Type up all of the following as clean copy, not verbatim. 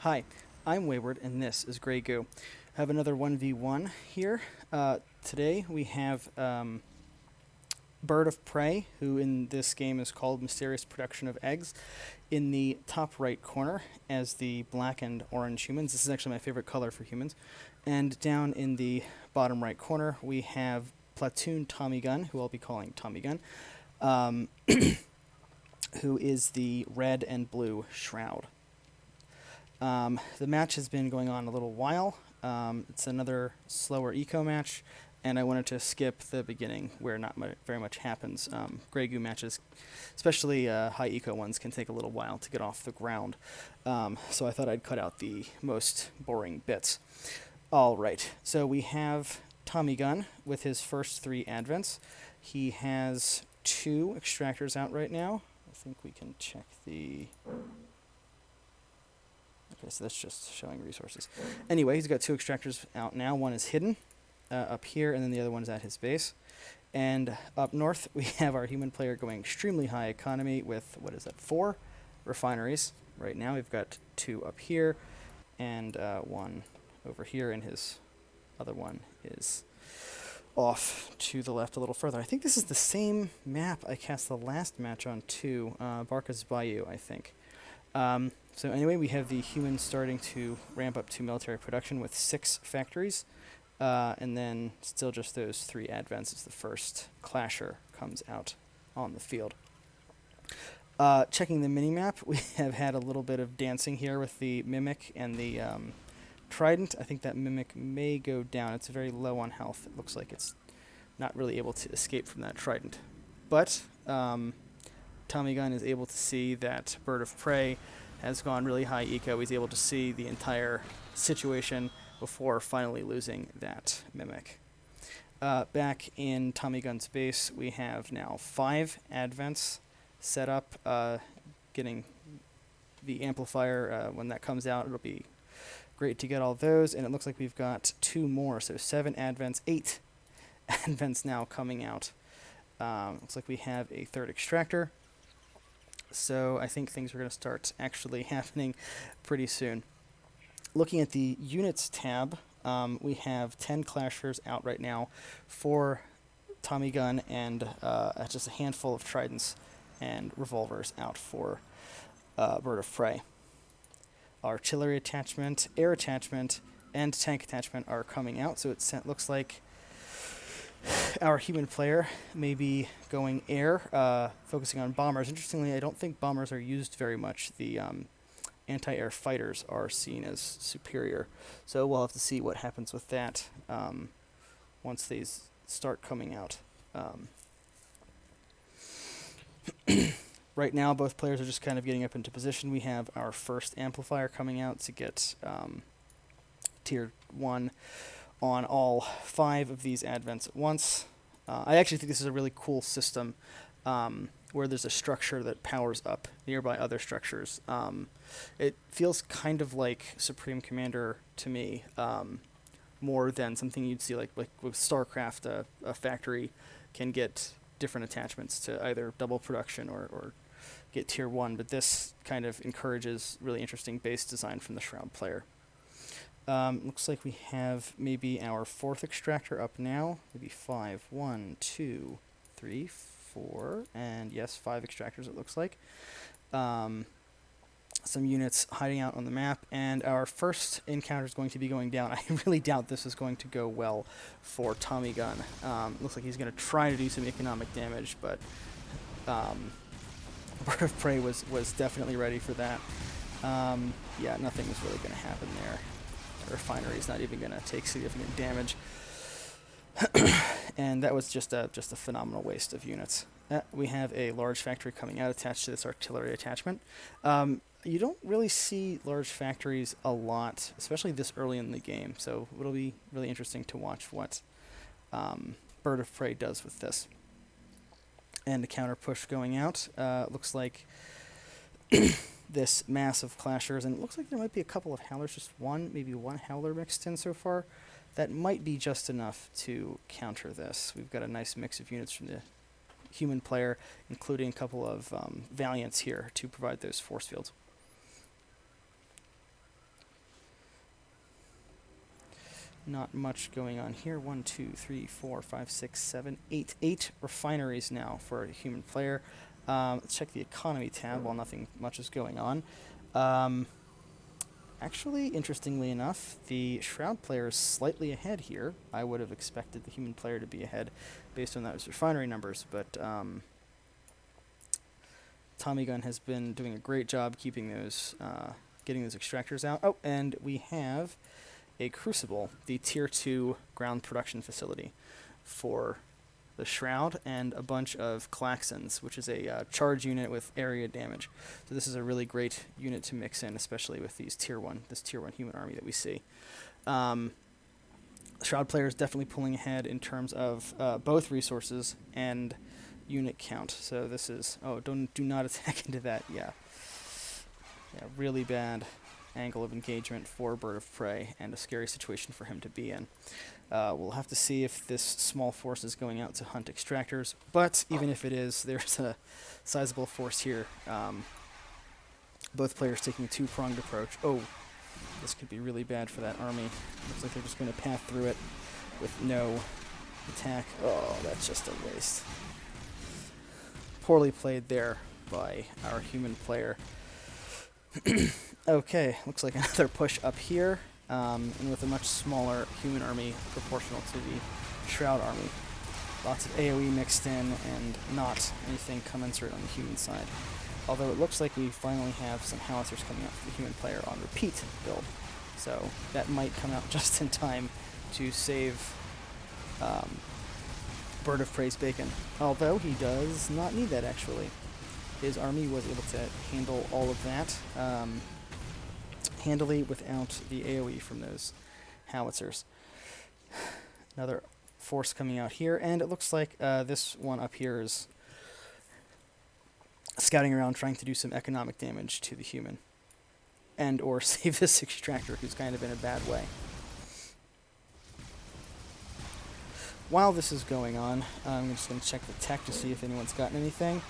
Hi, I'm Wayward, and this is Grey Goo. I have another 1v1 here. Today we have Bird of Prey, who in this game is called Mysterious Production of Eggs, in the top right corner as the black and orange humans. This is actually my favorite color for humans. And down in the bottom right corner, we have PLA2N.Tommygun, who I'll be calling Tommygun, who is the red and blue Shroud. The match has been going on a little while. It's another slower eco match, and I wanted to skip the beginning where not very much happens. Grey Goo matches, especially high eco ones, can take a little while to get off the ground. So I thought I'd cut out the most boring bits. All right, so we have Tommygun with his first 3 advents. He has 2 extractors out right now. I think we can check the... Okay, so that's just showing resources. Anyway, he's got 2 extractors out now. One is hidden up here, and then the other one is at his base. And up north, we have our human player going extremely high economy with, 4 refineries. Right now, we've got 2 up here, and 1 over here, and his other one is off to the left a little further. I think this is the same map I cast the last match on, too. Barca's Bayou, I think. So anyway, we have the humans starting to ramp up to military production with 6 factories, and then still just those 3 advents as the first clasher comes out on the field. Checking the mini-map, we have had a little bit of dancing here with the Mimic and the Trident. I think that Mimic may go down. It's very low on health. It looks like it's not really able to escape from that Trident. But Tommygun is able to see that Bird of Prey has gone really high eco. He's able to see the entire situation before finally losing that Mimic. Back in Tommygun's base, we have now 5 advents set up, getting the amplifier. When that comes out, it'll be great to get all those, and it looks like we've got 2 more, so 7 advents, 8 advents now coming out. Looks like we have a 3rd extractor. So I think things are going to start actually happening pretty soon. Looking at the units tab, we have 10 clashers out right now, 4 Tommygun, and just a handful of tridents and revolvers out for Bird of Prey. Artillery attachment, air attachment, and tank attachment are coming out, so it looks like our human player may be going air, focusing on bombers. Interestingly, I don't think bombers are used very much. The anti-air fighters are seen as superior. So we'll have to see what happens with that once these start coming out. Right now, both players are just kind of getting up into position. We have our first amplifier coming out to get Tier 1 on all 5 of these advents at once. I actually think this is a really cool system where there's a structure that powers up nearby other structures. It feels kind of like Supreme Commander to me, more than something you'd see like with StarCraft. A factory can get different attachments to either double production or get Tier 1, but this kind of encourages really interesting base design from the Shroud player. Looks like we have maybe our 4th extractor up now. Maybe 5. 1, 2, 3, 4, and yes, 5 extractors it looks like. Some units hiding out on the map, and our first encounter is going to be going down. I really doubt this is going to go well for Tommygun. Looks like he's going to try to do some economic damage, but Bird of Prey was definitely ready for that. Yeah, nothing was really going to happen there. The refinery is not even going to take significant damage. And that was just a phenomenal waste of units. We have a large factory coming out attached to this artillery attachment. You don't really see large factories a lot, especially this early in the game, so it'll be really interesting to watch what Bird of Prey does with this. And the counter push going out. Looks like this massive clashers, and it looks like there might be a couple of howlers, just maybe one howler mixed in so far. That might be just enough to counter this. We've got a nice mix of units from the human player, including a couple of Valiants here to provide those force fields. Not much going on here. 1, 2, 3, 4, 5, 6, 7, 8. 8 refineries now for a human player. Let's check the economy tab while nothing much is going on. Actually, interestingly enough, the Shroud player is slightly ahead here. I would have expected the human player to be ahead based on those refinery numbers, but Tommygun has been doing a great job keeping those, getting those extractors out. Oh, and we have a Crucible, the Tier 2 ground production facility for the Shroud, and a bunch of Klaxons, which is a charge unit with area damage. So this is a really great unit to mix in, especially with these Tier 1 human army that we see. Shroud player is definitely pulling ahead in terms of both resources and unit count. So this is, oh, do not attack into that. Yeah, really bad angle of engagement for Bird of Prey, and a scary situation for him to be in. We'll have to see if this small force is going out to hunt extractors, but even if it is, there's a sizable force here. Both players taking a two-pronged approach. Oh, this could be really bad for that army. Looks like they're just going to path through it with no attack. Oh, that's just a waste. Poorly played there by our human player. Okay, looks like another push up here, and with a much smaller human army proportional to the Shroud army. Lots of AoE mixed in, and not anything commensurate on the human side. Although it looks like we finally have some howitzers coming out for the human player on repeat build. So that might come out just in time to save Bird of Prey's bacon. Although he does not need that, actually. His army was able to handle all of that handily without the AoE from those howitzers. Another force coming out here, and it looks like this one up here is scouting around trying to do some economic damage to the human, and or save this extractor who's kind of in a bad way. While this is going on, I'm just going to check the tech to see if anyone's gotten anything.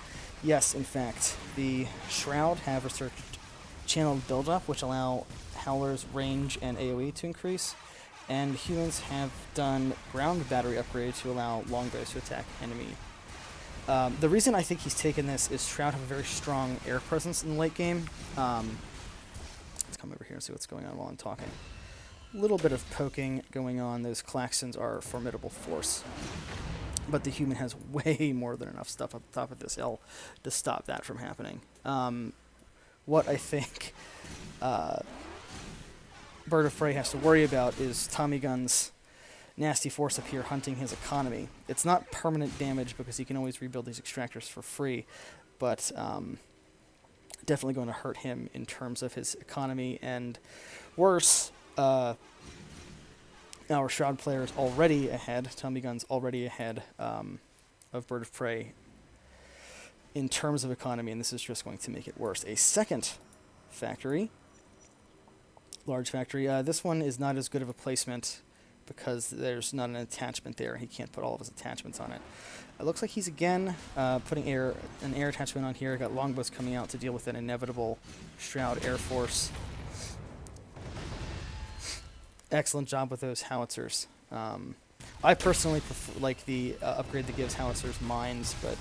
Yes, in fact, the Shroud have researched channeled buildup, which allow Howler's range and AoE to increase, and humans have done ground battery upgrade to allow longbows to attack enemy. The reason I think he's taken this is Shroud have a very strong air presence in the late game. Let's come over here and see what's going on while I'm talking. A little bit of poking going on. Those Klaxons are a formidable force, but the human has way more than enough stuff up the top of this hill to stop that from happening. What I think Bird of Prey has to worry about is Tommygun's nasty force up here hunting his economy. It's not permanent damage because he can always rebuild these extractors for free, but definitely going to hurt him in terms of his economy, and worse, our Shroud player is already ahead. Tommygun's already ahead of Bird of Prey in terms of economy, and this is just going to make it worse. A second factory, large factory. This one is not as good of a placement because there's not an attachment there. He can't put all of his attachments on it. It looks like he's again putting an air attachment on here. Got longbows coming out to deal with an inevitable Shroud Air Force. Excellent job with those howitzers. I personally prefer, like the upgrade that gives howitzers mines, but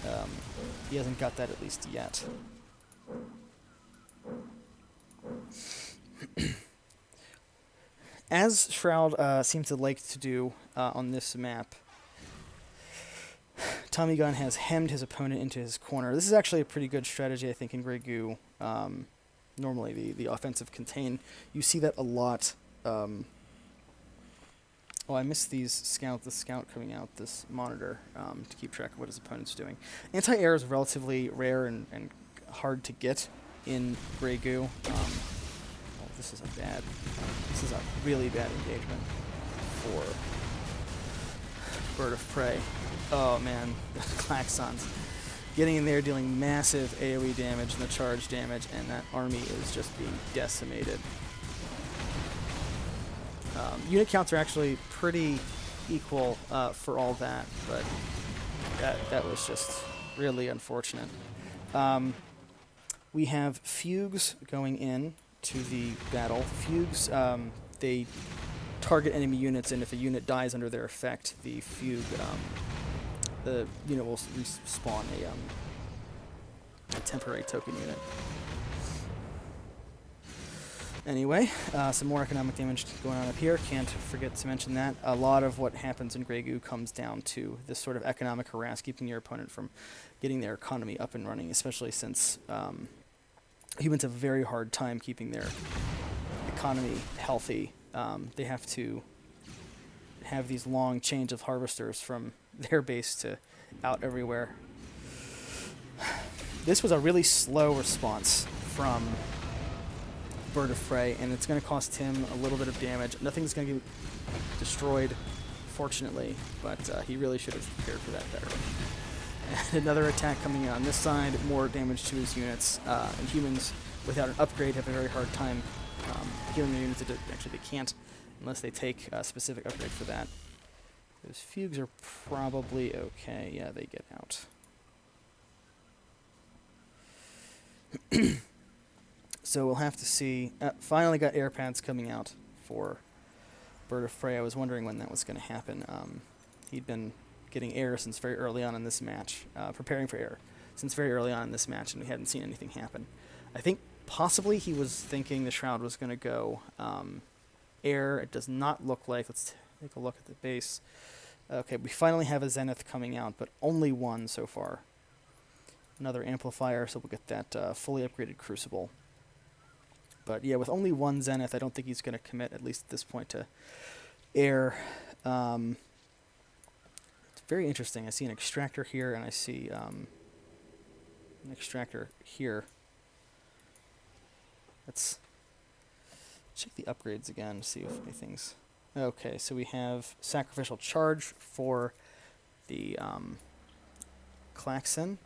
he hasn't got that at least yet. As Shroud seems to like to do on this map, Tommygun has hemmed his opponent into his corner. This is actually a pretty good strategy, I think, in Grey Goo. Normally, the offensive contain. You see that a lot. Oh, I missed the scout coming out, this monitor, to keep track of what his opponent's doing. Anti-air is relatively rare and hard to get in Grey Goo. This is a really bad engagement for Bird of Prey. Oh man, the Klaxons getting in there, dealing massive AoE damage and the charge damage, and that army is just being decimated. Unit counts are actually pretty equal for all that, but that was just really unfortunate. We have Fugues going in to the battle. Fugues, they target enemy units, and if a unit dies under their effect, the fugue, the unit will respawn a temporary token unit. Anyway, some more economic damage going on up here. Can't forget to mention that. A lot of what happens in Grey Goo comes down to this sort of economic harass, keeping your opponent from getting their economy up and running, especially since humans have a very hard time keeping their economy healthy. They have to have these long chains of harvesters from their base to out everywhere. This was a really slow response from Bird of Prey, and it's going to cost him a little bit of damage. Nothing's going to get destroyed, fortunately, but he really should have prepared for that better. And another attack coming in on this side, more damage to his units, and humans without an upgrade have a very hard time healing their units. Actually, they can't unless they take a specific upgrade for that. Those fugues are probably okay. Yeah, they get out. So we'll have to see. Finally got air pads coming out for Bird of Prey. I was wondering when that was going to happen. He'd been getting air since very early on in this match, preparing for air since very early on in this match, and we hadn't seen anything happen. I think possibly he was thinking the Shroud was going to go air. It does not look like. Let's take a look at the base. Okay, we finally have a Zenith coming out, but only one so far. Another amplifier, so we'll get that fully upgraded Crucible. But yeah, with only one Zenith, I don't think he's going to commit, at least at this point, to air. It's very interesting. I see an extractor here, and I see an extractor here. Let's check the upgrades again to see if anything's... Okay, so we have Sacrificial Charge for the Klaxon.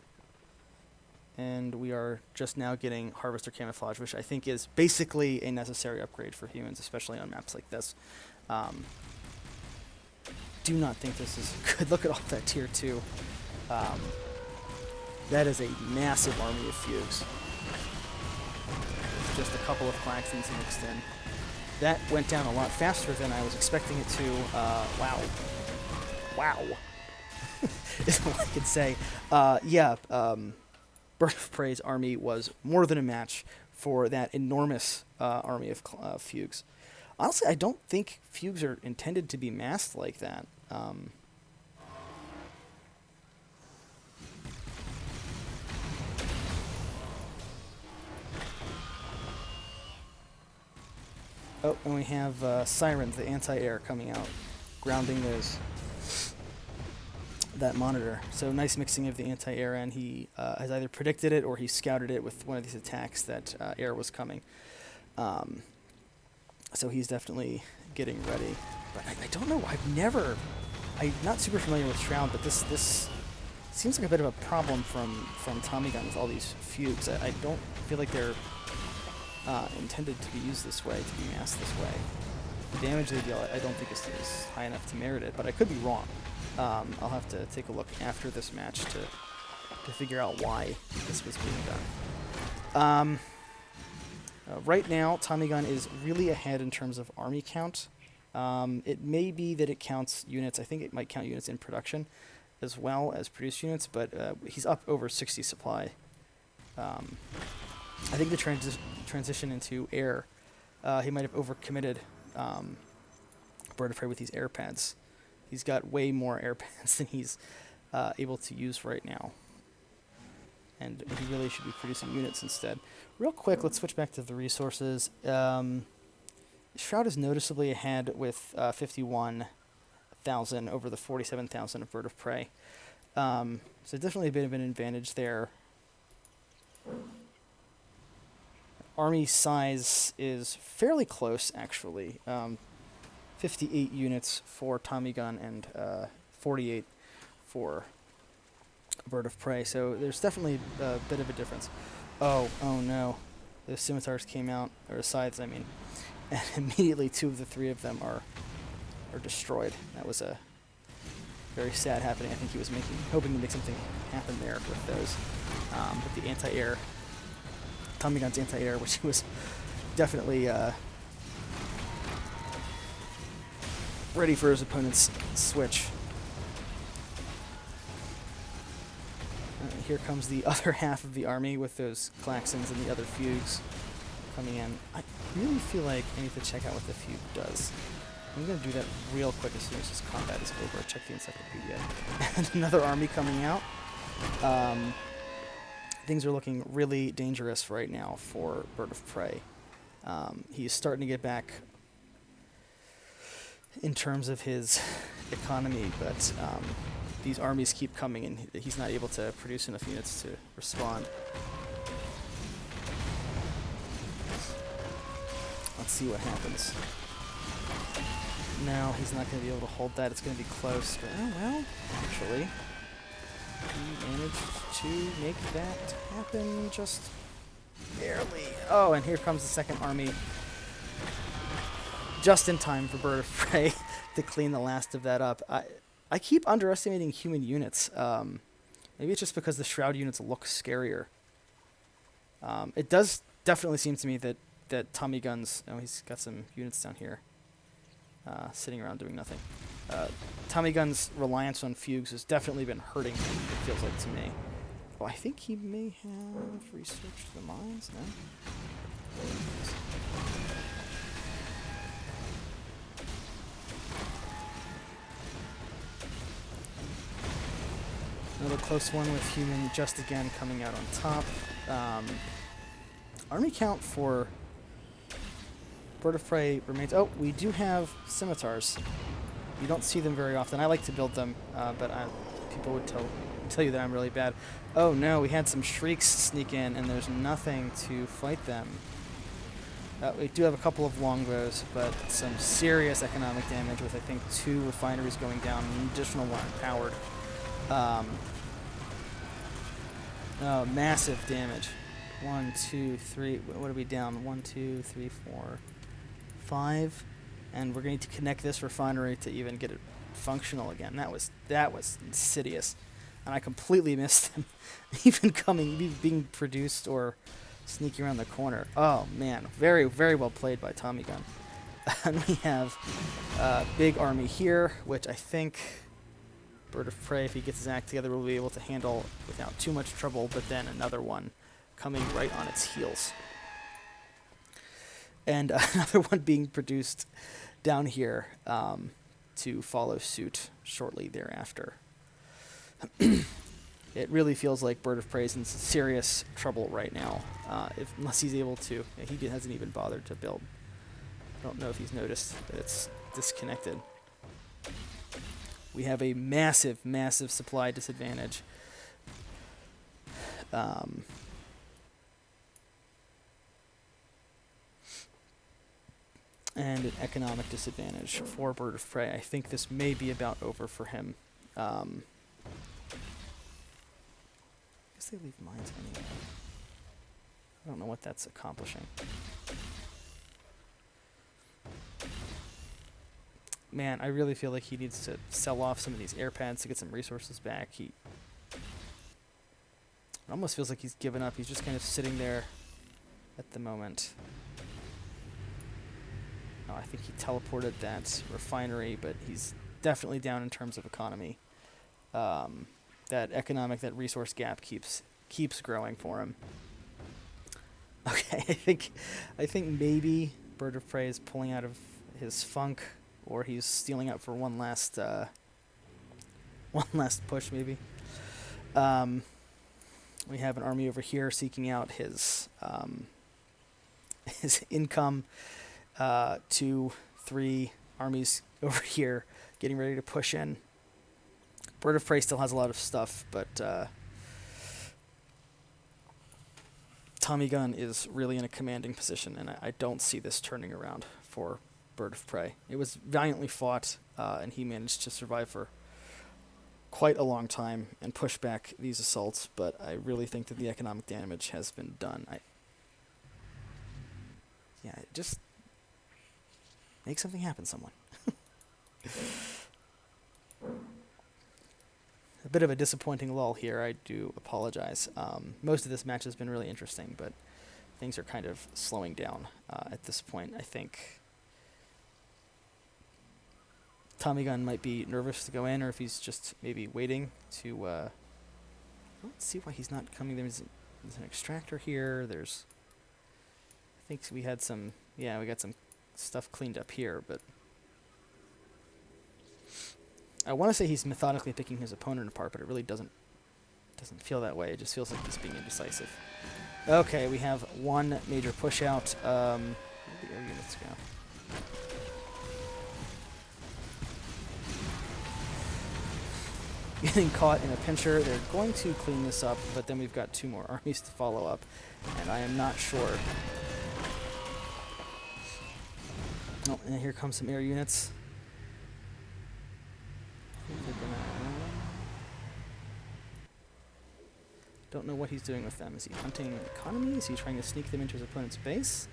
And we are just now getting Harvester Camouflage, which I think is basically a necessary upgrade for humans, especially on maps like this. Do not think this is good. Look at all that tier 2. That is a massive army of fugues. Just a couple of Klaxons mixed in. That went down a lot faster than I was expecting it to. Wow. Wow. Is all I can say. Yeah, Bird of Prey's army was more than a match for that enormous army of fugues. Honestly, I don't think fugues are intended to be masked like that. Oh, and we have Sirens, the anti-air, coming out, grounding that monitor. So nice mixing of the anti-air, and he has either predicted it or he scouted it with one of these attacks that air was coming. So he's definitely getting ready. But I don't know. I'm not super familiar with Shroud, but this seems like a bit of a problem from Tommygun with all these fugues. I don't feel like they're intended to be used this way, to be masked this way. The damage they deal, I don't think is high enough to merit it, but I could be wrong. I'll have to take a look after this match to figure out why this was being done. Right now, Tommygun is really ahead in terms of army count. It may be that it counts units. I think it might count units in production as well as produced units, but he's up over 60 supply. I think the transition into air, he might have overcommitted Bird of Prey with these air pads. He's got way more air pads than he's able to use right now. And he really should be producing units instead. Real quick, let's switch back to the resources. Shroud is noticeably ahead with 51,000 over the 47,000 of Bird of Prey. So definitely a bit of an advantage there. Army size is fairly close, actually. 58 units for Tommygun and 48 for Bird of Prey. So there's definitely a bit of a difference. Oh no. The scimitars came out, or scythes, I mean. And immediately 2 of the 3 of them are destroyed. That was a very sad happening. I think he was hoping to make something happen there with those. But the anti-air, Tommygun's anti-air, which he was definitely ready for his opponent's switch. Here comes the other half of the army with those klaxons and the other fugues coming in. I really feel like I need to check out what the fugue does. I'm going to do that real quick as soon as this combat is over. Check the encyclopedia. And another army coming out. Things are looking really dangerous right now for Bird of Prey. He's starting to get back in terms of his economy, but these armies keep coming and he's not able to produce enough units to respond. Let's see what happens. No, he's not going to be able to hold that. It's going to be close. But, oh, well, actually, he managed to make that happen just barely. Oh, and here comes the second army. Just in time for Bird of Prey to clean the last of that up. I keep underestimating human units. Maybe it's just because the Shroud units look scarier. It does definitely seem to me that Tommygun's... Oh, he's got some units down here. Sitting around doing nothing. Tommygun's reliance on fugues has definitely been hurting him, it feels like to me. Oh, I think he may have researched the mines, no? Another close one with human just again coming out on top. Army count for Bird of Prey remains... Oh, we do have scimitars. You don't see them very often. I like to build them, but people would tell you that I'm really bad. Oh no, we had some shrieks sneak in, and there's nothing to fight them. We do have a couple of longbows, but some serious economic damage with, I think, 2 refineries going down, and an additional one powered. Oh, massive damage. 1, 2, 3. What are we down? 1, 2, 3, 4, 5. And we're going to connect this refinery to even get it functional again. That was insidious. And I completely missed them even being produced or sneaking around the corner. Oh, man. Very, very well played by Tommygun. And we have a big army here, which I think Bird of Prey, if he gets his act together, will be able to handle without too much trouble, but then another one coming right on its heels. And another one being produced down here to follow suit shortly thereafter. It really feels like Bird of Prey is in serious trouble right now, unless he's able to. He hasn't even bothered to build. I don't know if he's noticed that it's disconnected. We have a massive, massive supply disadvantage. And an economic disadvantage for Bird of Prey. I think this may be about over for him. I guess they leave mines anyway. I don't know what that's accomplishing. Man, I really feel like he needs to sell off some of these air pads to get some resources back. It almost feels like he's given up. He's just kind of sitting there at the moment. Oh, I think he teleported that refinery, but he's definitely down in terms of economy. That resource gap keeps growing for him. Okay, I think maybe Bird of Prey is pulling out of his funk, or he's stealing up for one last push, maybe. We have an army over here seeking out his income. 2, 3 armies over here getting ready to push in. Bird of Prey still has a lot of stuff, but Tommygun is really in a commanding position, and I don't see this turning around for Bird of Prey. It was valiantly fought, and he managed to survive for quite a long time and push back these assaults, but I really think that the economic damage has been done. Just make something happen, someone. A bit of a disappointing lull here, I do apologize. Most of this match has been really interesting, but things are kind of slowing down at this point, I think. Tommygun might be nervous to go in, or if he's just maybe waiting to... let's see why he's not coming. There's an extractor here. There's... I think we had some... Yeah, we got some stuff cleaned up here, but... I want to say he's methodically picking his opponent apart, but it really doesn't feel that way. It just feels like he's being indecisive. Okay, we have one major push out. Where did the air units go? Getting caught in a pincher. They're going to clean this up, but then we've got 2 more armies to follow up, and I am not sure. Oh, and here come some air units. Don't know what he's doing with them. Is he hunting economy? Is he trying to sneak them into his opponent's base?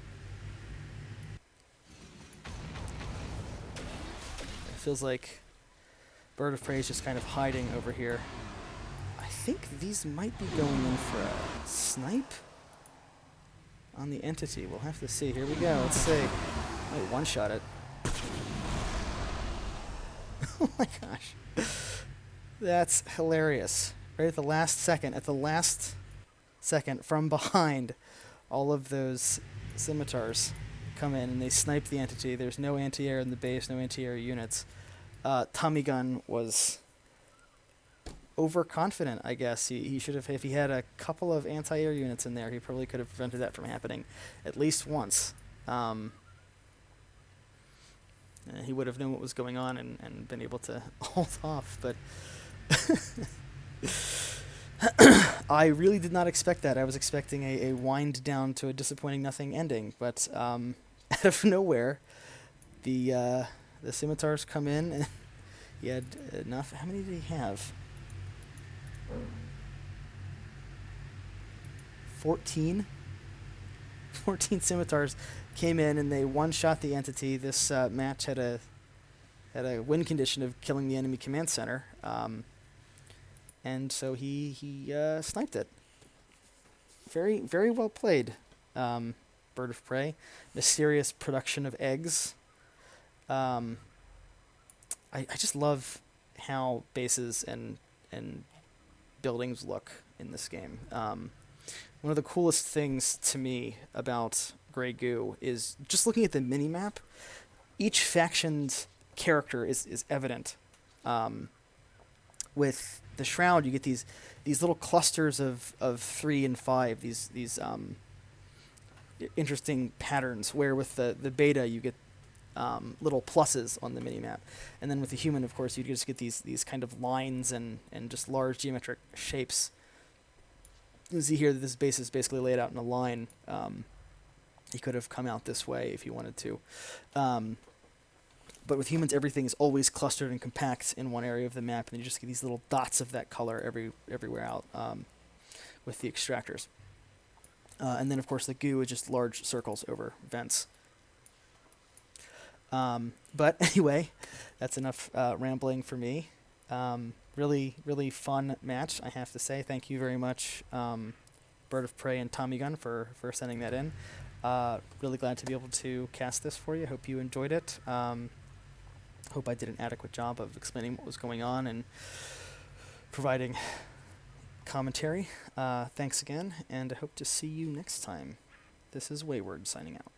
It feels like Bird of Prey is just kind of hiding over here. I think these might be going in for a snipe on the entity. We'll have to see. Here we go. Let's see. Might one-shot it. Oh my gosh. That's hilarious. Right at the last second, from behind, all of those scimitars come in and they snipe the entity. There's no anti-air in the base, no anti-air units. Tommygun was overconfident, I guess. He should have, if he had a couple of anti-air units in there, he probably could have prevented that from happening at least once. He would have known what was going on and been able to hold off, but I really did not expect that. I was expecting a wind down to a disappointing nothing ending, but out of nowhere, the scimitars come in, and he had enough. How many did he have? 14? 14 scimitars came in, and they one-shot the entity. This match had a win condition of killing the enemy command center, and so he sniped it. Very, very well played, Bird of Prey. Mysterious production of eggs. I just love how bases and buildings look in this game. One of the coolest things to me about Grey Goo is just looking at the mini-map. Each faction's character is evident. With the Shroud, you get these little clusters of 3 and 5, these interesting patterns, where with the beta you get little pluses on the minimap. And then with the human, of course, you just get these kind of lines and just large geometric shapes. You see here that this base is basically laid out in a line. He could have come out this way if he wanted to. But with humans, everything is always clustered and compact in one area of the map, and you just get these little dots of that color everywhere out with the extractors. And then, of course, the goo is just large circles over vents. But anyway, that's enough rambling for me. Really, really fun match, I have to say. Thank you very much, Bird of Prey and Tommygun, for sending that in. Really glad to be able to cast this for you. Hope you enjoyed it. Hope I did an adequate job of explaining what was going on and providing commentary. Thanks again, and I hope to see you next time. This is Wayward signing out.